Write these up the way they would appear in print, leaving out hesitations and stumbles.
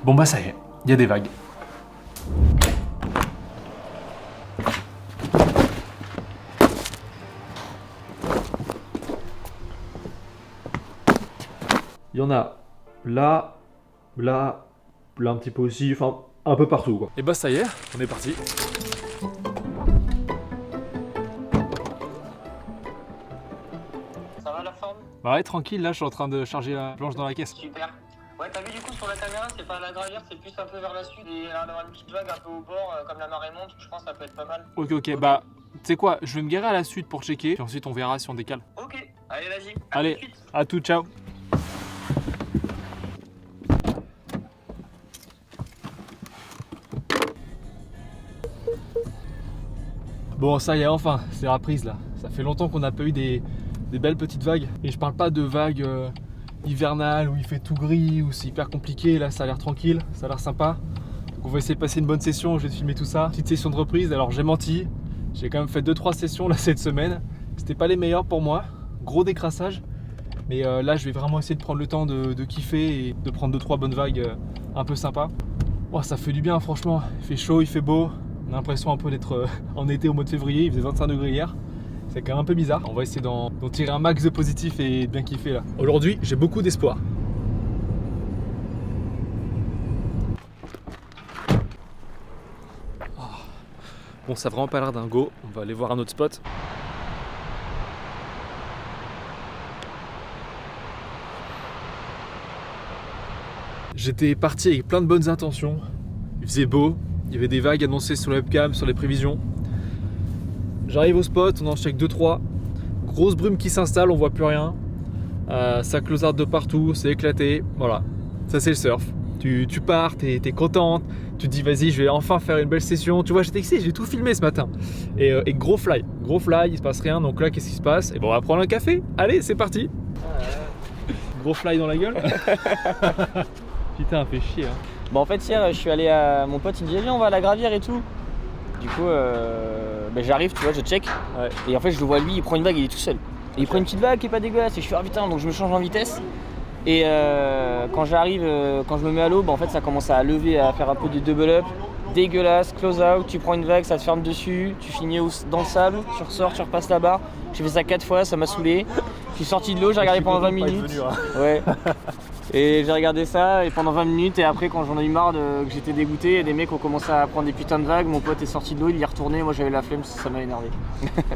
Bon bah ça y est, il y a des vagues. Il y en a là, là, là un petit peu aussi, enfin un peu partout quoi. Et bah ça y est, on est parti. Ça va la forme? Bah ouais, tranquille, là je suis en train de charger la planche dans la caisse. Super. Ouais, t'as vu du coup sur la caméra, c'est pas à la gravière, c'est plus un peu vers la sud et il va y avoir une petite vague un peu au bord, comme la marée monte, je pense que ça peut être pas mal. Ok, bah tu sais quoi, je vais me garer à la suite pour checker, puis ensuite on verra si on décale. Ok, allez vas-y. Allez, à tout, ciao. Bon ça y est, enfin, c'est la reprise là. Ça fait longtemps qu'on n'a pas eu des belles petites vagues. Et je parle pas de vagues hivernales où il fait tout gris, où c'est hyper compliqué. Là ça a l'air tranquille, ça a l'air sympa. Donc on va essayer de passer une bonne session, je vais te filmer tout ça. Petite session de reprise, alors j'ai menti. J'ai quand même fait 2-3 sessions là cette semaine. C'était pas les meilleures pour moi, gros décrassage. Mais là je vais vraiment essayer de prendre le temps de kiffer et de prendre 2-3 bonnes vagues un peu sympas. Oh, ça fait du bien franchement, il fait chaud, il fait beau. On a l'impression un peu d'être en été au mois de février, il faisait 25 degrés hier. C'est quand même un peu bizarre. On va essayer d'en tirer un max de positif et de bien kiffer là. Aujourd'hui, j'ai beaucoup d'espoir. Oh. Bon, ça a vraiment pas l'air d'un go. On va aller voir un autre spot. J'étais parti avec plein de bonnes intentions. Il faisait beau. Il y avait des vagues annoncées sur la webcam, sur les prévisions. J'arrive au spot, on en check 2-3. Grosse brume qui s'installe, on voit plus rien. Ça closarde de partout, c'est éclaté. Voilà, ça c'est le surf. Tu pars, t'es contente, tu te dis vas-y, je vais enfin faire une belle session. Tu vois, j'étais excité, j'ai tout filmé ce matin. Et gros fly, il se passe rien. Donc là, qu'est-ce qui se passe? Et bon, on va prendre un café. Allez, c'est parti. Gros fly dans la gueule. Putain, fait chier. Hein. Bon en fait hier, je suis allé à mon pote, il me dit viens on va à la gravière et tout. Du coup, j'arrive, tu vois, je check. Ouais. Et en fait je le vois lui, il prend une vague, il est tout seul. Et il prend une petite vague qui est pas dégueulasse et je suis ah putain, donc je me change en vitesse. Et quand j'arrive, quand je me mets à l'eau, en fait ça commence à lever, à faire un peu de double up. Dégueulasse, close out, tu prends une vague, ça te ferme dessus, tu finis dans le sable, tu ressors, tu repasses la barre. J'ai fait ça 4 fois, ça m'a saoulé. Je suis sorti de l'eau, j'ai regardé pendant 20 minutes. Venu, hein. Ouais. Et j'ai regardé ça et pendant 20 minutes et après quand j'en ai eu marre que j'étais dégoûté, des mecs ont commencé à prendre des putains de vagues, mon pote est sorti de l'eau, il y est retourné, moi j'avais la flemme, ça m'a énervé.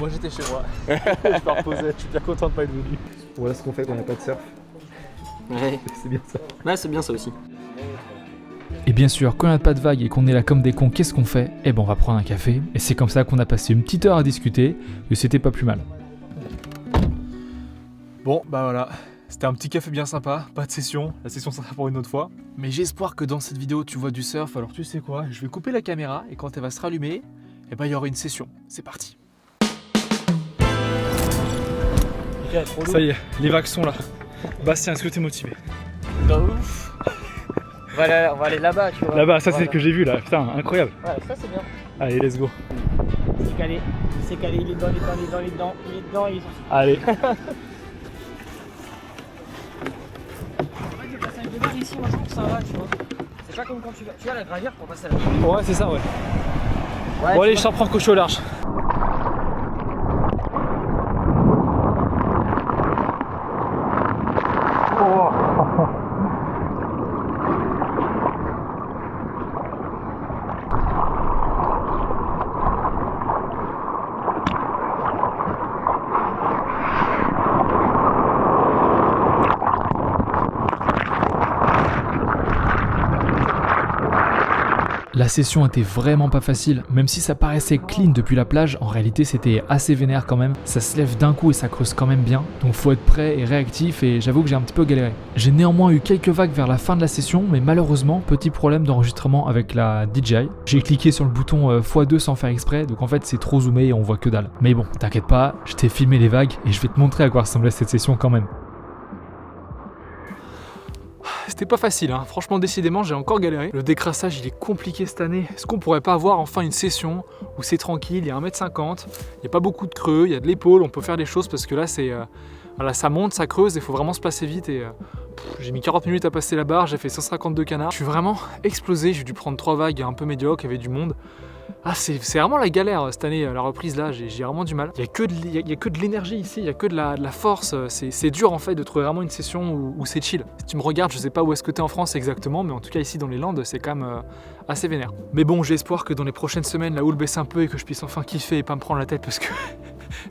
Moi j'étais chez moi, je me reposais, je suis bien content de pas être venu. Voilà ce qu'on fait quand on n'a pas de surf. Ouais. C'est bien ça. Ouais, c'est bien ça aussi. Et bien sûr, quand il n'y a pas de vagues et qu'on est là comme des cons, qu'est-ce qu'on fait? Eh ben on va prendre un café, et c'est comme ça qu'on a passé une petite heure à discuter, et c'était pas plus mal. Bon bah voilà, c'était un petit café bien sympa, pas de session, la session sera pour une autre fois. Mais j'ai espoir que dans cette vidéo tu vois du surf, alors tu sais quoi, je vais couper la caméra et quand elle va se rallumer, eh ben il y aura une session, c'est parti. Ça y est, les vagues sont là. Bastien, est-ce que t'es motivé? Bah ouf. On va aller là-bas, tu vois. Là-bas, ça c'est ce que j'ai vu là, putain, incroyable. Ouais, ça c'est bien. Allez, let's go. C'est calé, il est dedans, il est sorti. Allez. Le passage de barre ici, moi je trouve que ça va, tu vois. C'est pas comme quand tu vas à la gravière pour passer à la Ouais, c'est ça, ouais. Bon, allez, je t'en prends coach au large. La session était vraiment pas facile, même si ça paraissait clean depuis la plage, en réalité c'était assez vénère quand même, ça se lève d'un coup et ça creuse quand même bien, donc faut être prêt et réactif et j'avoue que j'ai un petit peu galéré. J'ai néanmoins eu quelques vagues vers la fin de la session, mais malheureusement, petit problème d'enregistrement avec la DJI. J'ai cliqué sur le bouton x2 sans faire exprès, donc en fait c'est trop zoomé et on voit que dalle. Mais bon, t'inquiète pas, je t'ai filmé les vagues et je vais te montrer à quoi ressemblait cette session quand même. C'était pas facile, hein. Franchement décidément j'ai encore galéré. Le décrassage il est compliqué cette année. Est-ce qu'on pourrait pas avoir enfin une session où c'est tranquille, il y a 1m50, il n'y a pas beaucoup de creux, il y a de l'épaule, on peut faire des choses parce que là c'est voilà, ça monte, ça creuse, il faut vraiment se placer vite et J'ai mis 40 minutes à passer la barre, j'ai fait 152 canards. Je suis vraiment explosé, j'ai dû prendre 3 vagues un peu médiocres, il y avait du monde. Ah, c'est vraiment la galère cette année, la reprise là, j'ai vraiment du mal. Il y a que de l'énergie ici, il y a que de la force. C'est dur en fait de trouver vraiment une session où c'est chill. Si tu me regardes, je sais pas où est-ce que t'es en France exactement, mais en tout cas ici dans les Landes, c'est quand même assez vénère. Mais bon, j'ai espoir que dans les prochaines semaines, la houle baisse un peu et que je puisse enfin kiffer et pas me prendre la tête parce que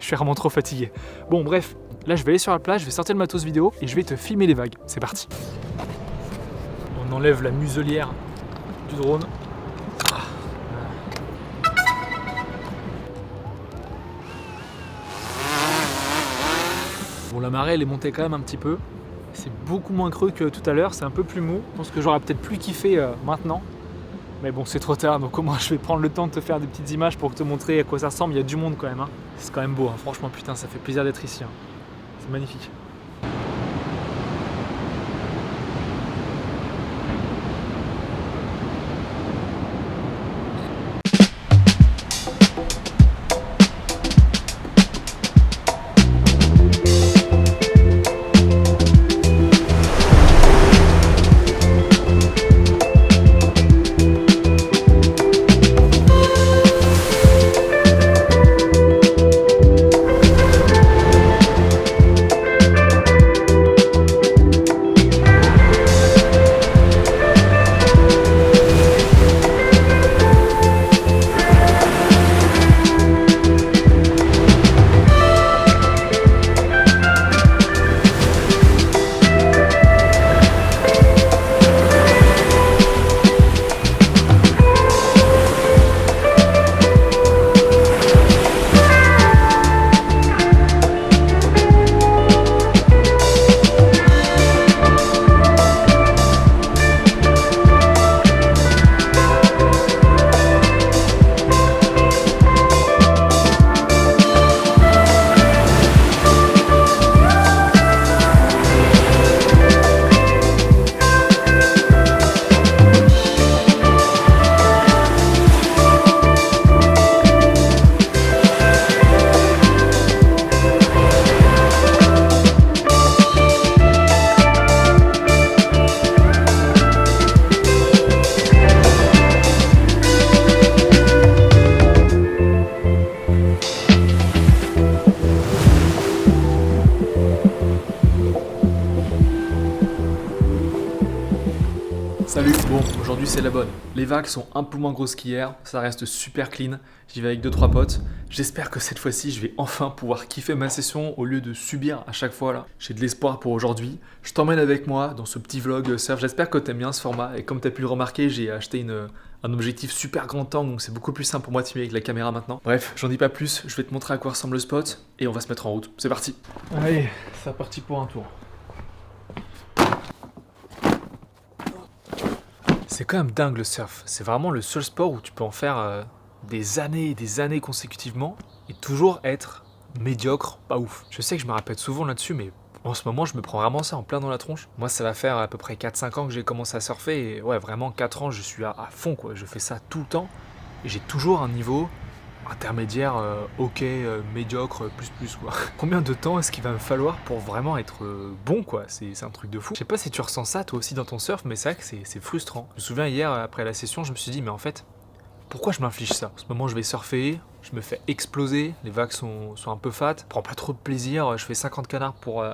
je suis vraiment trop fatigué. Bon, bref, là je vais aller sur la plage, je vais sortir le matos vidéo et je vais te filmer les vagues. C'est parti. On enlève la muselière du drone. Bon, la marée elle est montée quand même un petit peu. C'est beaucoup moins creux que tout à l'heure, c'est un peu plus mou. Je pense que j'aurais peut-être plus kiffé maintenant. Mais bon, c'est trop tard, donc au moins je vais prendre le temps de te faire des petites images pour te montrer à quoi ça ressemble. Il y a du monde quand même. Hein. C'est quand même beau, hein. Franchement, putain, ça fait plaisir d'être ici. Hein. C'est magnifique. Salut, bon, aujourd'hui c'est la bonne. Les vagues sont un peu moins grosses qu'hier, ça reste super clean, j'y vais avec 2-3 potes. J'espère que cette fois-ci je vais enfin pouvoir kiffer ma session au lieu de subir à chaque fois là. J'ai de l'espoir pour aujourd'hui. Je t'emmène avec moi dans ce petit vlog surf, j'espère que t'aimes bien ce format. Et comme t'as pu le remarquer, j'ai acheté un objectif super grand angle, donc c'est beaucoup plus simple pour moi de filmer avec la caméra maintenant. Bref, j'en dis pas plus, je vais te montrer à quoi ressemble le spot et on va se mettre en route. C'est parti. Allez, c'est parti pour un tour. C'est quand même dingue le surf, c'est vraiment le seul sport où tu peux en faire des années et des années consécutivement et toujours être médiocre, pas ouf. Je sais que je me répète souvent là-dessus, mais en ce moment je me prends vraiment ça en plein dans la tronche. Moi ça va faire à peu près 4-5 ans que j'ai commencé à surfer et ouais vraiment 4 ans je suis à fond quoi, je fais ça tout le temps et j'ai toujours un niveau intermédiaire, ok, médiocre, plus quoi. Combien de temps est-ce qu'il va me falloir pour vraiment être bon quoi, c'est un truc de fou. Je sais pas si tu ressens ça toi aussi dans ton surf, mais c'est vrai que c'est frustrant. Je me souviens hier après la session, je me suis dit mais en fait, pourquoi je m'inflige ça? En ce moment je vais surfer, je me fais exploser, les vagues sont un peu fat, je prends pas trop de plaisir, je fais 50 canards pour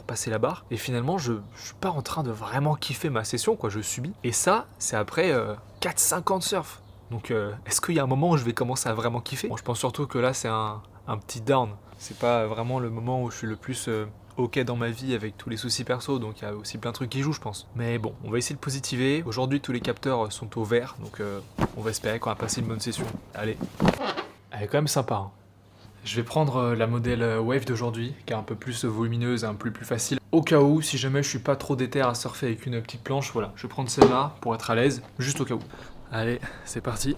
passer la barre, et finalement je suis pas en train de vraiment kiffer ma session quoi, je subis. Et ça, c'est après 4-5 ans de surf. Donc est-ce qu'il y a un moment où je vais commencer à vraiment kiffer? Bon, je pense surtout que là c'est un petit down. C'est pas vraiment le moment où je suis le plus ok dans ma vie avec tous les soucis perso, donc il y a aussi plein de trucs qui jouent je pense. Mais bon, on va essayer de positiver. Aujourd'hui tous les capteurs sont au vert, donc on va espérer qu'on va passer une bonne session. Allez. Elle est quand même sympa. Hein. Je vais prendre la modèle Wave d'aujourd'hui, qui est un peu plus volumineuse et un peu plus facile. Au cas où, si jamais je suis pas trop déter à surfer avec une petite planche, voilà, je vais prendre celle-là pour être à l'aise, juste au cas où. Allez, c'est parti.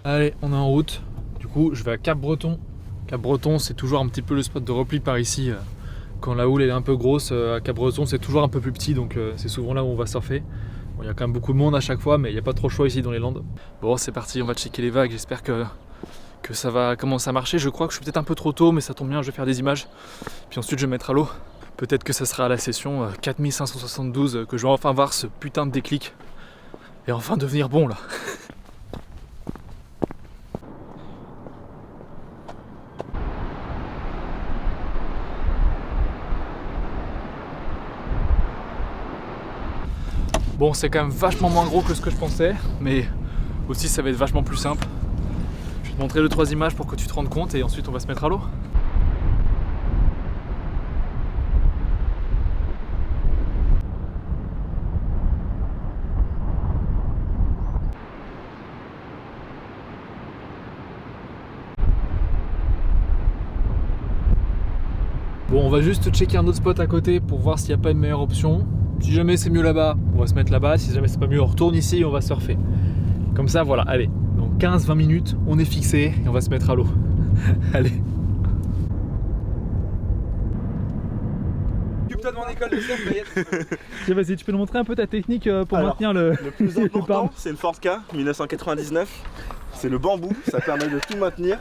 Allez, on est en route. Du coup, je vais à Cap-Breton. Cap-Breton, c'est toujours un petit peu le spot de repli par ici. Quand la houle est un peu grosse, à Cap-Breton, c'est toujours un peu plus petit, donc c'est souvent là où on va surfer. Bon, il y a quand même beaucoup de monde à chaque fois, mais il n'y a pas trop de choix ici dans les Landes. Bon, c'est parti, on va checker les vagues. J'espère que que ça va commencer à marcher. Je crois que je suis peut-être un peu trop tôt, mais ça tombe bien, je vais faire des images. Puis ensuite je vais me mettre à l'eau. Peut-être que ça sera à la session 4572 que je vais enfin voir ce putain de déclic. Et enfin devenir bon là. Bon, c'est quand même vachement moins gros que ce que je pensais, mais aussi ça va être vachement plus simple. Je vais te montrer 2-3 images pour que tu te rendes compte et ensuite on va se mettre à l'eau. Bon, on va juste checker un autre spot à côté pour voir s'il n'y a pas une meilleure option. Si jamais c'est mieux là-bas, on va se mettre là-bas. Si jamais c'est pas mieux, on retourne ici et on va surfer. Comme ça, voilà, allez. Dans 15-20 minutes, on est fixé et on va se mettre à l'eau. Allez. Occupe-toi de mon école de surf, Payette. Vas-y, tu peux nous montrer un peu ta technique pour maintenir le... Le plus important, c'est une Ford K 1999. C'est le bambou, ça permet de tout maintenir.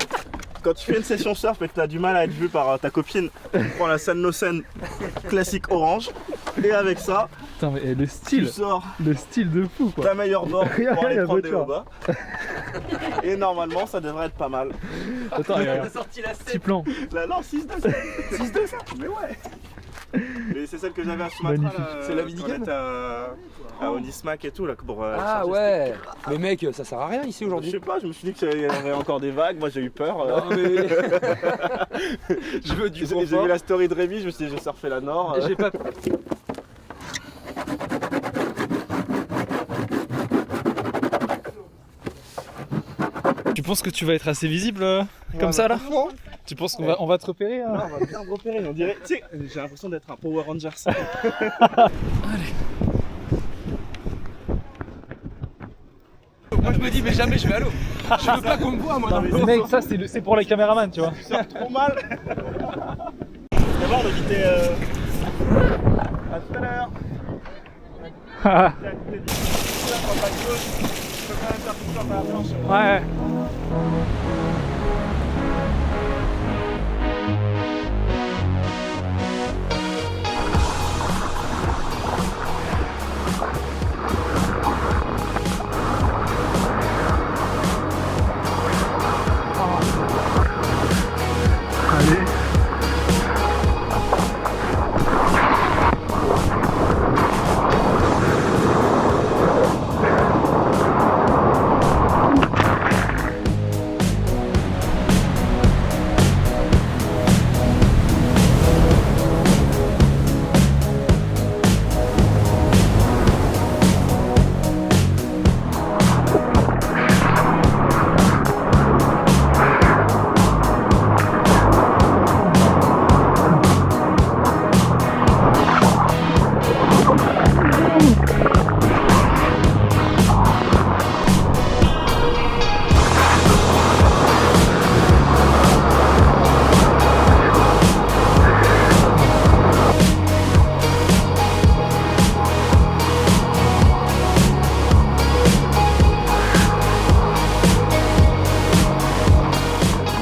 Quand tu fais une session surf et que tu as du mal à être vu par ta copine, tu prends la Sannosen classique orange. Et avec ça, Putain, mais le tu style, sors le style de fou quoi. ta meilleure board pour aller la prendre des voiture. hauts bas. Et normalement, ça devrait être pas mal. Attends, regarde. sorti la Petit plan. Là, non, 6-2, 6-2, mais ouais. Mais c'est celle que j'avais à Sumatra. Magnifique. Là, C'est la quand minigun on était à Onismac et tout là pour Ah charger ouais. Mais mec, ça sert à rien ici Je aujourd'hui. sais pas, je me suis dit qu'il y avait encore des vagues, moi j'ai eu peur. Non, mais... je veux du J'ai confort. vu la story de Rémi, je me suis dit je vais surfer la Nord. J'ai pas... Tu penses que tu vas être assez visible comme ça là? Tu penses qu'on va te repérer On va bien repérer, on dirait. Tu sais, j'ai l'impression d'être un Power Rangers. Moi je me dis mais jamais je vais à l'eau. Je veux pas qu'on me voit moi. Non, dans mais l'eau. Mec, ça c'est pour les caméramans, tu vois. Tu sors trop mal. D'abord on évitait. À tout à l'heure. Ouais.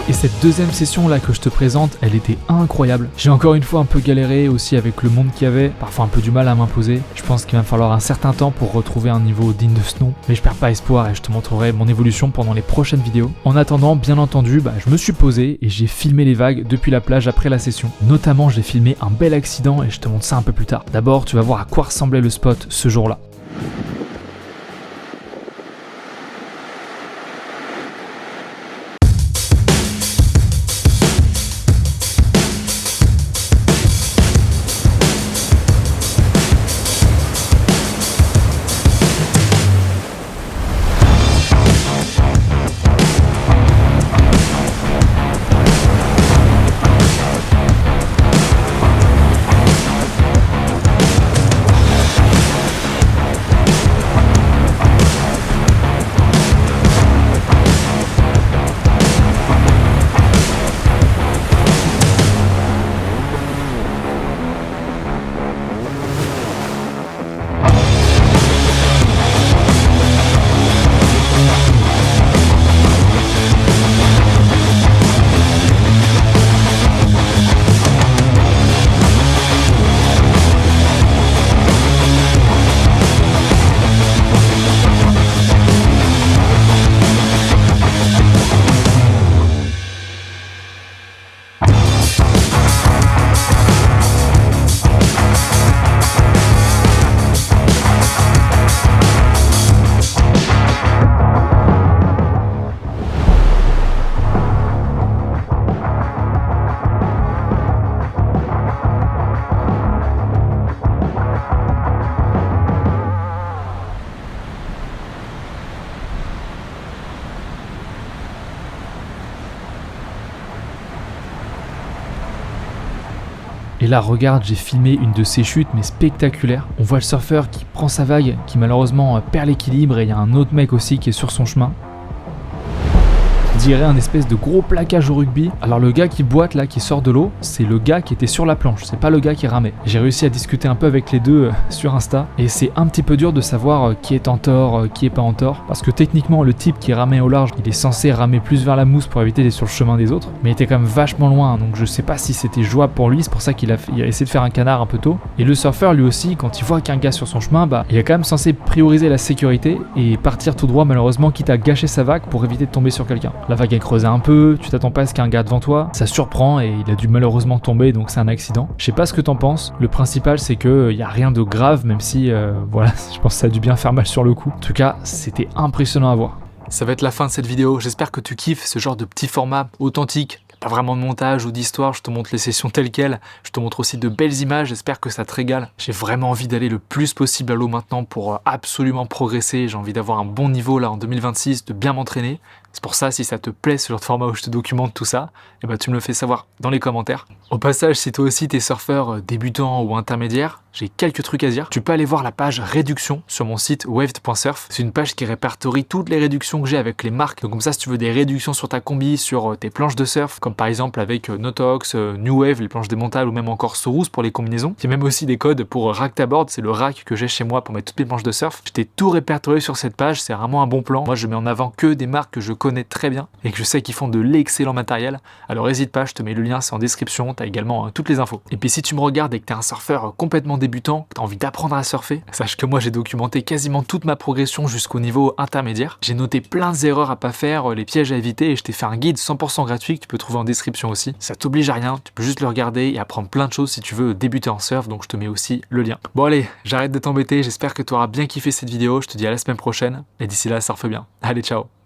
Et cette deuxième session là que je te présente, elle était incroyable. J'ai encore une fois un peu galéré aussi avec le monde qu'il y avait, parfois un peu du mal à m'imposer. Je pense qu'il va me falloir un certain temps pour retrouver un niveau digne de ce nom, mais je perds pas espoir et je te montrerai mon évolution pendant les prochaines vidéos. En attendant, bien entendu, je me suis posé et j'ai filmé les vagues depuis la plage après la session. Notamment, j'ai filmé un bel accident et je te montre ça un peu plus tard. D'abord, tu vas voir à quoi ressemblait le spot ce jour-là. Et là, regarde, j'ai filmé une de ces chutes, mais spectaculaire. On voit le surfeur qui prend sa vague, qui malheureusement perd l'équilibre, et il y a un autre mec aussi qui est sur son chemin. Je dirais un espèce de gros plaquage au rugby. Alors le gars qui boite là, qui sort de l'eau, c'est le gars qui était sur la planche, c'est pas le gars qui ramait. J'ai réussi à discuter un peu avec les deux sur Insta, et c'est un petit peu dur de savoir qui est en tort, qui est pas en tort, parce que techniquement le type qui ramait au large, il est censé ramer plus vers la mousse pour éviter d'être sur le chemin des autres, mais il était quand même vachement loin, donc je sais pas si c'était jouable pour lui, c'est pour ça qu'il a essayé de faire un canard un peu tôt. Et le surfeur lui aussi, quand il voit qu'un gars sur son chemin, bah il est quand même censé prioriser la sécurité et partir tout droit, malheureusement, quitte à gâcher sa vague pour éviter de tomber sur quelqu'un. La vague est creusée un peu, tu t'attends pas à ce qu'il y ait un gars devant toi, ça surprend et il a dû malheureusement tomber, donc c'est un accident. Je sais pas ce que t'en penses, le principal c'est que y a rien de grave, même si voilà, je pense que ça a dû bien faire mal sur le coup. En tout cas, c'était impressionnant à voir. Ça va être la fin de cette vidéo, j'espère que tu kiffes ce genre de petit format authentique. Pas vraiment de montage ou d'histoire, je te montre les sessions telles quelles, je te montre aussi de belles images, j'espère que ça te régale. J'ai vraiment envie d'aller le plus possible à l'eau maintenant pour absolument progresser, j'ai envie d'avoir un bon niveau là en 2026, de bien m'entraîner. C'est pour ça, si ça te plaît ce genre de format où je te documente tout ça, eh ben, tu me le fais savoir dans les commentaires. Au passage, si toi aussi t'es surfeur débutant ou intermédiaire, j'ai quelques trucs à dire. Tu peux aller voir la page réduction sur mon site waved.surf. C'est une page qui répertorie toutes les réductions que j'ai avec les marques. Donc comme ça, si tu veux des réductions sur ta combi, sur tes planches de surf, comme par exemple avec Notox, New Wave, les planches démontables ou même encore Sorous pour les combinaisons. Il y a même aussi des codes pour Rack Ta Board, c'est le rack que j'ai chez moi pour mettre toutes mes planches de surf. Je t'ai tout répertorié sur cette page, c'est vraiment un bon plan. Moi, je mets en avant que des marques que je connais très bien et que je sais qu'ils font de l'excellent matériel. Alors n'hésite pas, je te mets le lien, c'est en description, t'as également toutes les infos. Et puis si tu me regardes et que t'es un surfeur complètement débutant, que t'as envie d'apprendre à surfer, sache que moi j'ai documenté quasiment toute ma progression jusqu'au niveau intermédiaire. J'ai noté plein d'erreurs à pas faire, les pièges à éviter et je t'ai fait un guide 100% gratuit que tu peux trouver en description aussi. Ça t'oblige à rien, tu peux juste le regarder et apprendre plein de choses si tu veux débuter en surf, donc je te mets aussi le lien. Bon allez, j'arrête de t'embêter, j'espère que tu auras bien kiffé cette vidéo, je te dis à la semaine prochaine et d'ici là surfe bien. Allez, ciao.